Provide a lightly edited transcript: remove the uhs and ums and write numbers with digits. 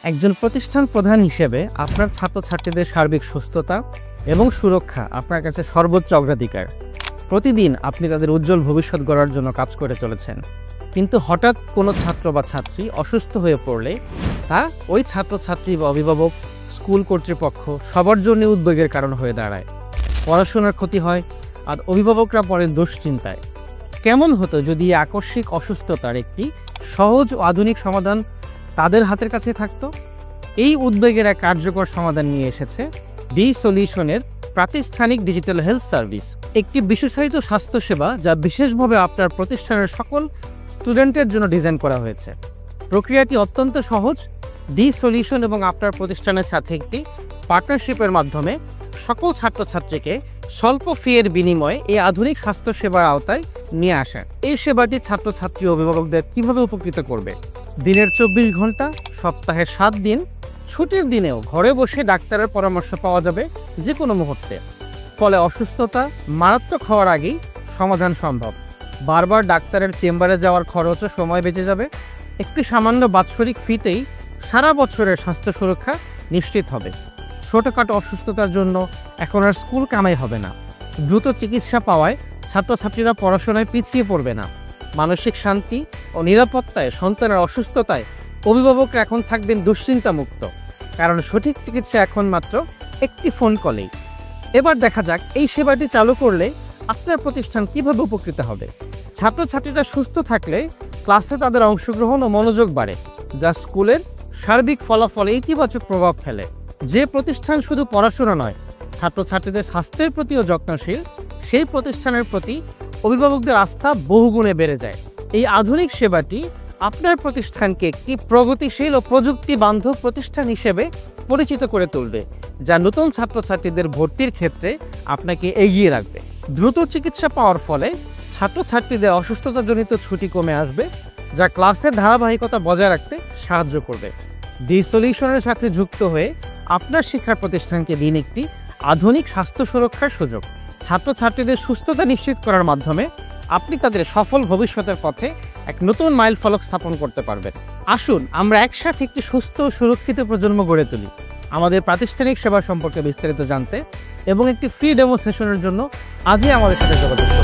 একজন প্রতিষ্ঠান প্রধান হিসেবে আপনার ছাত্রছাত্রীদের সার্বিক সুস্থতা এবং সুরক্ষা আপনার কাছে সর্বোচ্চ অগ্রাধিকার। প্রতিদিন আপনি তাদের উজ্জ্বল ভবিষ্যৎ গড়ার জন্য কাজ করে চলেছেন, কিন্তু হঠাৎ কোনো ছাত্র বা ছাত্রী অসুস্থ হয়ে পড়লে তা ওই ছাত্রছাত্রী বা অভিভাবক, স্কুল কর্তৃপক্ষ সবার জন্য উদ্বেগের কারণ হয়ে দাঁড়ায়। পড়াশোনার ক্ষতি হয় আর অভিভাবকরা পড়েন দুশ্চিন্তায়। কেমন হতো যদি আকস্মিক অসুস্থতার একটি সহজ ও আধুনিক সমাধান তাদের হাতের কাছে থাকতো? এই উদ্বেগের এক কার্যকর সমাধান নিয়ে এসেছে ডি-সলিউশনের প্রাতিষ্ঠানিক ডিজিটাল হেলথ সার্ভিস, একটি বিশেষায়িত স্বাস্থ্যসেবা যা বিশেষভাবে আপনার প্রতিষ্ঠানের সকল স্টুডেন্টের জন্য ডিজাইন করা হয়েছে। প্রক্রিয়াটি অত্যন্ত সহজ। ডি-সলিউশন এবং আপনার প্রতিষ্ঠানের সাথে একটি পার্টনারশিপের মাধ্যমে সকল ছাত্রছাত্রীকে স্বল্প ফি-এর বিনিময়ে এই আধুনিক স্বাস্থ্যসেবার আওতায় নিয়ে আসে। এই সেবাটি ছাত্রছাত্রী ও অভিভাবকদের কীভাবে উপকৃত করবে? দিনের 24 ঘন্টা, সপ্তাহে 7 দিন, ছুটির দিনেও ঘরে বসে ডাক্তারের পরামর্শ পাওয়া যাবে যে কোনো মুহূর্তে। ফলে অসুস্থতা মারাত্মক হওয়ার আগেই সমাধান সম্ভব। বারবার ডাক্তারের চেম্বারে যাওয়ার খরচ ও সময় বেঁচে যাবে। একটি সামান্য বাৎসরিক ফিতেই সারা বছরের স্বাস্থ্য সুরক্ষা নিশ্চিত হবে। ছোটোখাটো অসুস্থতার জন্য এখন আর স্কুল কামাই হবে না। দ্রুত চিকিৎসা পাওয়ায় ছাত্রছাত্রীরা পড়াশোনায় পিছিয়ে পড়বে না। মানসিক শান্তি ও নিরাপত্তায়, সন্তানের অসুস্থতায় অভিভাবকরা এখন থাকবেন দুশ্চিন্তামুক্ত, কারণ সঠিক চিকিৎসা এখন মাত্র একটি ফোন কলেই। এবার দেখা যাক এই সেবাটি চালু করলে আপনার প্রতিষ্ঠান কিভাবে উপকৃত হবে। ছাত্রছাত্রীরা সুস্থ থাকলে ক্লাসে তাদের অংশগ্রহণ ও মনোযোগ বাড়ে, যা স্কুলের সার্বিক ফলাফলে ইতিবাচক প্রভাব ফেলে। যে প্রতিষ্ঠান শুধু পড়াশোনা নয়, ছাত্রছাত্রীদের স্বাস্থ্যের প্রতিও যত্নশীল, সেই প্রতিষ্ঠানের প্রতি অভিভাবকদের আস্থা বহুগুণে বেড়ে যায়। এই আধুনিক সেবাটি আপনার প্রতিষ্ঠানকে একটি প্রগতিশীল ও প্রযুক্তি বান্ধব প্রতিষ্ঠান হিসেবে পরিচিত করে তুলবে, যা নতুন ছাত্রছাত্রীদের ভর্তির ক্ষেত্রে আপনাকে এগিয়ে রাখবে। দ্রুত চিকিৎসা পাওয়ার ফলে ছাত্রছাত্রীদের অসুস্থতাজনিত ছুটি কমে আসবে, যা ক্লাসের ধারাবাহিকতা বজায় রাখতে সাহায্য করবে। ডি-সলিউশনের সাথে যুক্ত হয়ে আপনার শিক্ষা প্রতিষ্ঠানকে দিন একটি আধুনিক স্বাস্থ্য সুরক্ষার সুযোগ। ছাত্রছাত্রীদের সুস্থতা নিশ্চিত করার মাধ্যমে আপনি তাদের সফল ভবিষ্যতের পথে এক নতুন মাইলফলক স্থাপন করতে পারবেন। আসুন আমরা একসাথে একটি সুস্থ ও সুরক্ষিত প্রজন্ম গড়ে তুলি। আমাদের প্রাতিষ্ঠানিক সেবা সম্পর্কে বিস্তারিত জানতে এবং একটি ফ্রি ডেমো সেশনের জন্য আজই আমাদের সাথে যোগাযোগ করুন।